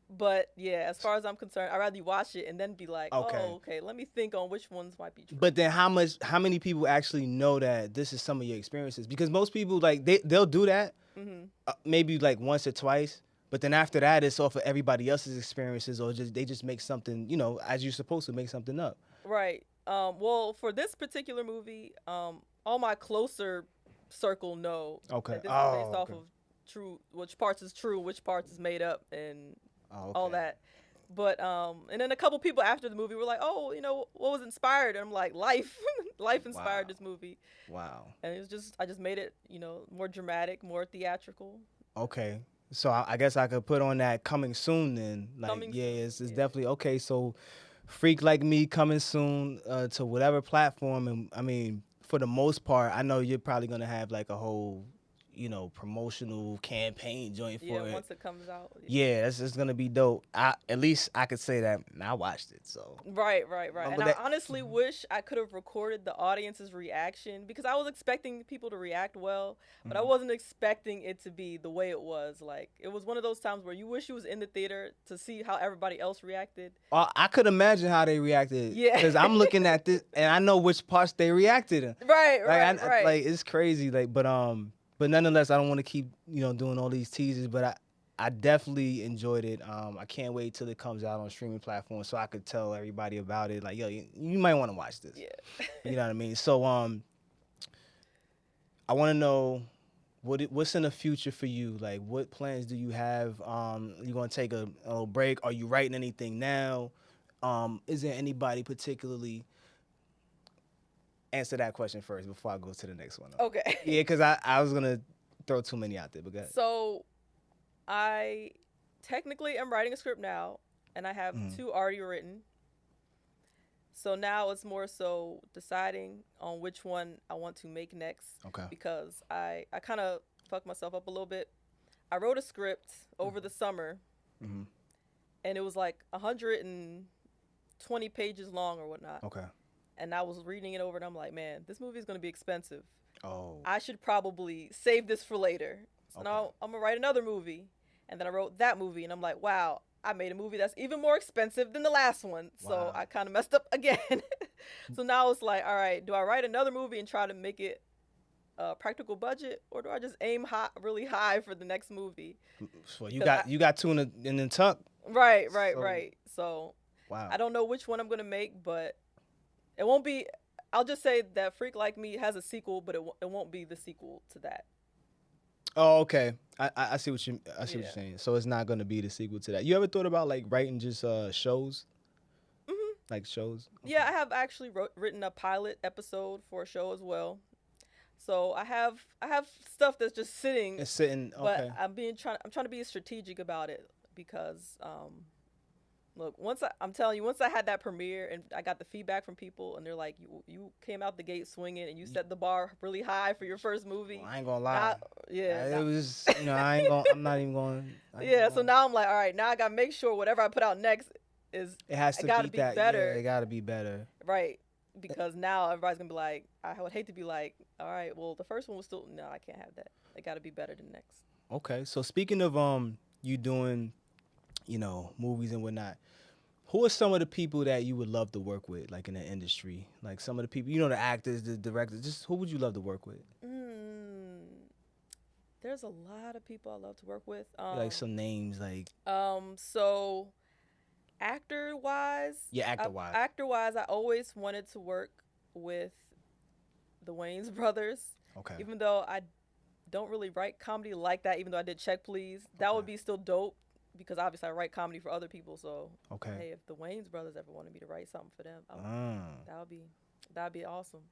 But yeah, as far as I'm concerned, I'd rather you watch it and then be like, okay, let me think on which ones might be true. But then how many people actually know that this is some of your experiences? Because most people, like, they'll do that maybe like once or twice, but then after that, it's off of everybody else's experiences, or they just make something, as you're supposed to make something up. Right. Well, for this particular movie, all my closer circle know that this is based off of true, which parts is true, which parts is made up, and all that. But and then a couple people after the movie were like, "Oh, what was inspired?" And I'm like, "Life, life inspired this movie." Wow. And it was just, I just made it, more dramatic, more theatrical. Okay. So I guess I could put on that coming soon then. Like, it's definitely okay. So, Freak Like Me coming soon to whatever platform, and I mean, for the most part, I know you're probably gonna have like a whole, promotional campaign joint for it. Yeah, once it comes out. Yeah, that's just gonna be dope. At least I could say that I watched it. So. Right. And I honestly wish I could have recorded the audience's reaction, because I was expecting people to react well, but I wasn't expecting it to be the way it was. Like, it was one of those times where you wish you was in the theater to see how everybody else reacted. I could imagine how they reacted. Yeah. Because I'm looking at this and I know which parts they reacted in. Right. Like, it's crazy. Like, but nonetheless, I don't want to keep, doing all these teasers, but I definitely enjoyed it. I can't wait till it comes out on streaming platforms so I could tell everybody about it. Like, yo, you might want to watch this. Yeah. You know what I mean? So, I want to know what's in the future for you? Like, what plans do you have? You going to take a little break? Are you writing anything now? Is there anybody particularly... Answer that question first before I go to the next one. Okay. Yeah, because I was going to throw too many out there, but go ahead. So, I technically am writing a script now, and I have 2 already written. So now it's more so deciding on which one I want to make next. Okay. Because I kind of fucked myself up a little bit. I wrote a script over the summer, and it was like 120 pages long or whatnot. Okay. And I was reading it over, and I'm like, man, this movie is going to be expensive. Oh. I should probably save this for later. So now I'm going to write another movie. And then I wrote that movie, and I'm like, wow, I made a movie that's even more expensive than the last one. Wow. So I kind of messed up again. So now it's like, all right, do I write another movie and try to make it a practical budget, or do I just aim really high for the next movie? So you got 2 in the tuck. Right. So wow. I don't know which one I'm going to make, but it won't be, I'll just say that Freak Like Me has a sequel, but it won't be the sequel to that. Oh, okay. I see what you're saying. So it's not going to be the sequel to that. You ever thought about like writing just shows? Like shows? Okay. Yeah, I have actually written a pilot episode for a show as well. So I have stuff that's just sitting. It's sitting. Okay. But I'm trying to be strategic about it, because look, I'm telling you, once I had that premiere and I got the feedback from people, and they're like, you came out the gate swinging, and you set the bar really high for your first movie. Well, I ain't gonna lie. It was, I'm not even going. So now I'm like, all right, now I gotta make sure whatever I put out next it has to be that. better. Yeah, it gotta be better. Right. Because now everybody's gonna be like, I would hate to be like, all right, well, the first one was still, no, I can't have that. It gotta be better than next. Okay. So speaking of you doing, movies and whatnot, who are some of the people that you would love to work with, like in the industry? Like some of the people, the actors, the directors, just who would you love to work with? There's a lot of people I love to work with. Like some names, like So actor-wise, actor-wise. I always wanted to work with the Wayans brothers. Okay. Even though I don't really write comedy like that, even though I did Check Please, that would be still dope because obviously I write comedy for other people. So hey, if the Wayans brothers ever wanted me to write something for them, that'd be awesome.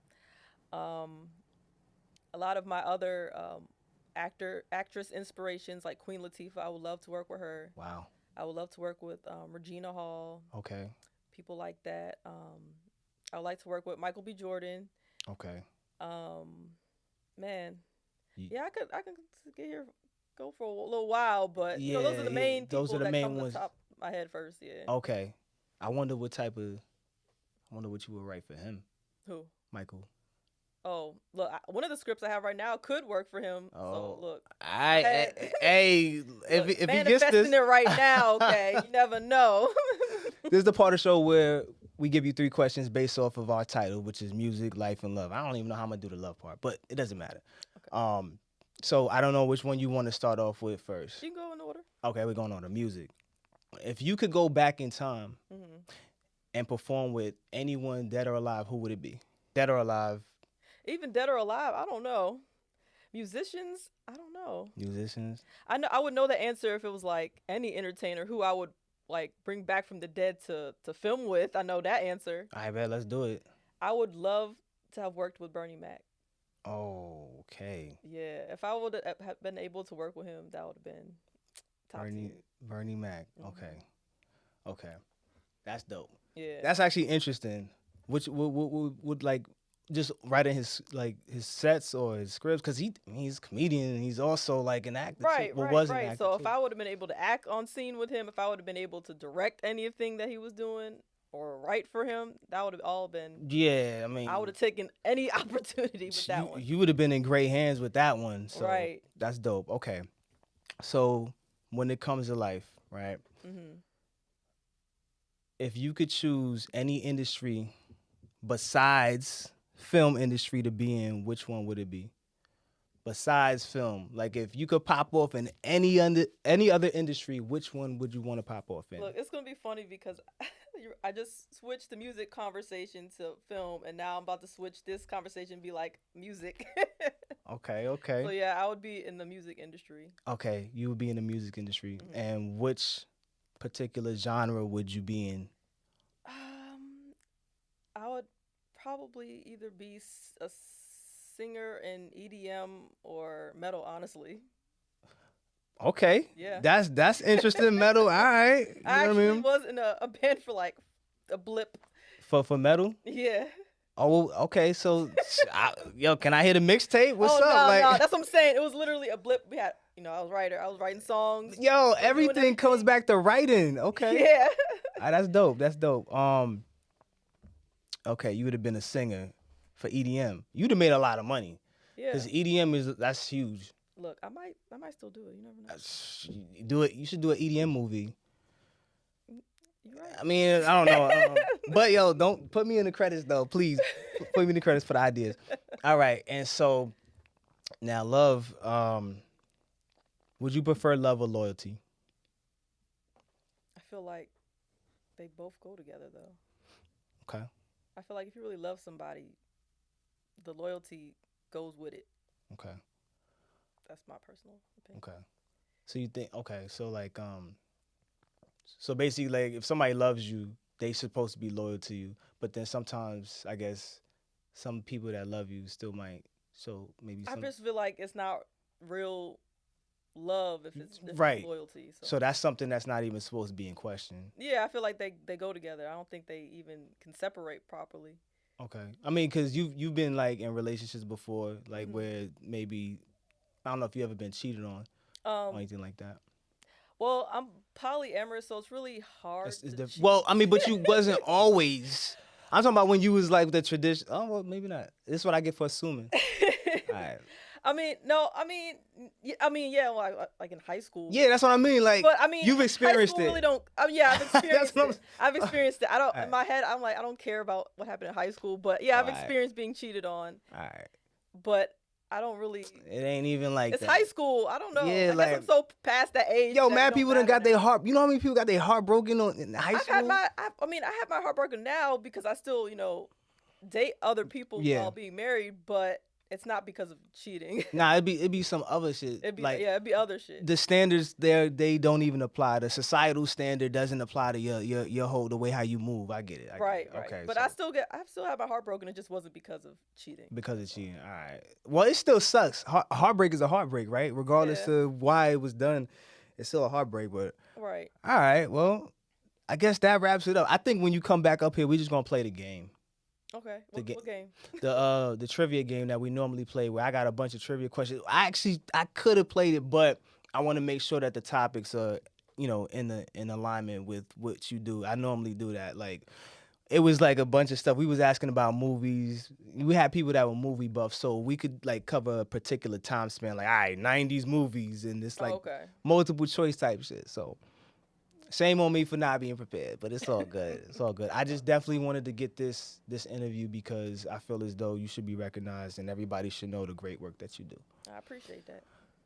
A lot of my other actress inspirations, like Queen Latifah, I would love to work with her. Wow. I would love to work with Regina Hall. Okay. People like that. I would like to work with Michael B. Jordan. Okay. Man, yeah, I could get here, go for a little while, but those are the main people those are the that main come to ones. the top of my head first. Yeah. Okay. I wonder what you would write for him. Who? Michael. Oh, look, one of the scripts I have right now could work for him. So look, hey, if he gets manifesting it right now, okay, you never know. This is the part of the show where we give you 3 questions based off of our title, which is music, life, and love. I don't even know how I'm gonna do the love part, but it doesn't matter. Okay. So I don't know which one you want to start off with first. You can go in order. Okay, we're going on to music. If you could go back in time and perform with anyone dead or alive, who would it be? Dead or alive? Even dead or alive, I don't know. Musicians, I don't know. Musicians? I would know the answer if it was like any entertainer who I would like bring back from the dead to film with. I know that answer. I bet, let's do it. I would love to have worked with Bernie Mac. Oh, okay. Yeah, if I would have been able to work with him, that would have been top tier. Bernie Mac. Okay. That's dope. Yeah. That's actually interesting. Which would like just writing his sets or his scripts, because he's a comedian and he's also like an actor. Right. So too. if I would have been able to act on scene with him, if I would have been able to direct anything that he was doing or write for him, that would have all been. Yeah, I mean, I would have taken any opportunity with that one. You would have been in great hands with that one. So right. That's dope. Okay. So when it comes to life, right? Mm-hmm. If you could choose any industry besides film industry to be in, which one would it be? Besides film, like if you could pop off in any other industry, which one would you want to pop off in? Look, it's gonna be funny because I just switched the music conversation to film, and now I'm about to switch this conversation and be like music. Okay. So yeah, I would be in the music industry. Okay, you would be in the music industry, and which particular genre would you be in? I would probably either be a singer in EDM or metal, honestly. Okay. Yeah. That's interesting. Metal. All right. You I know actually what I mean? was in a band for like a blip. For metal? Yeah. Oh, okay. So, can I hear the mixtape? What's up? No, that's what I'm saying. It was literally a blip. We had, I was writing songs. Yo, everything comes back to writing. Okay. Yeah. That's dope. Okay, you would have been a singer for EDM. You'd have made a lot of money. Yeah. Because EDM that's huge. Look, I might still do it. You never know. Do it. You should do an EDM movie. You're right. I mean, I don't know. But yo, don't put me in the credits though, please. Put me in the credits for the ideas. All right, and so now love. Would you prefer love or loyalty? I feel like they both go together though. Okay. I feel like if you really love somebody, the loyalty goes with it. Okay. That's my personal opinion. Okay. So you think, so like, so basically like if somebody loves you, they supposed to be loyal to you. But then sometimes I guess some people that love you still might, so maybe I just feel like it's not real love if it's right. loyalty. So that's something that's not even supposed to be in question. Yeah, I feel like they go together. I don't think they even can separate properly. Okay. I mean, because you've been like in relationships before, like where maybe, I don't know if you ever been cheated on or anything like that. Well, I'm polyamorous, so it's really hard to cheat. Well, I mean, but you wasn't always. I'm talking about when you was like the tradition. Oh, well, maybe not. This is what I get for assuming. All right. Yeah, like in high school. Yeah, that's what I mean. Like, but I mean, you've experienced it. Really don't. Yeah, I've experienced it. I've experienced it. I don't. Right. In my head, I'm like, I don't care about what happened in high school. But yeah, I've Right. experienced being cheated on. All right. But I don't really. It ain't even like It's that. high school. I don't know. Yeah, I like- guess I'm so past that age. Yo, that mad it people don't done got matter their now. heart. You know how many people got their heart broken in high I've school? had my. I mean, I have my heart broken now because I still, date other people Yeah. while being married, but it's not because of cheating. Nah, it'd be some other shit. It'd be like other shit. the standards there, they don't even apply. The societal standard doesn't apply to your whole the way how you move. I get it. I get Right. it. Okay, But so I still have my heart broken. It just wasn't because of cheating. because of cheating. All right. Well, it still sucks. Heartbreak is a heartbreak, right? Regardless Yeah. of why it was done, it's still a heartbreak. But Right. all right. Well, I guess that wraps it up. I think when you come back up here, we're just gonna play the game. Okay. The What game? The trivia game that we normally play, where I got a bunch of trivia questions. I could have played it, but I want to make sure that the topics are, in alignment with what you do. I normally do that. Like, it was like a bunch of stuff. We was asking about movies. We had people that were movie buffs, so we could like cover a particular time span, like, all right, 90s movies, and it's like Okay. multiple choice type shit. So shame on me for not being prepared, but it's all good. It's all good. I just definitely wanted to get this interview because I feel as though you should be recognized and everybody should know the great work that you do. I appreciate that.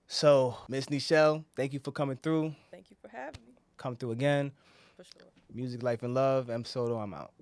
So, Miss Neshell, thank you for coming through. Thank you for having me. Come through again. For sure. Music, Life, and Love. Soto, I'm out.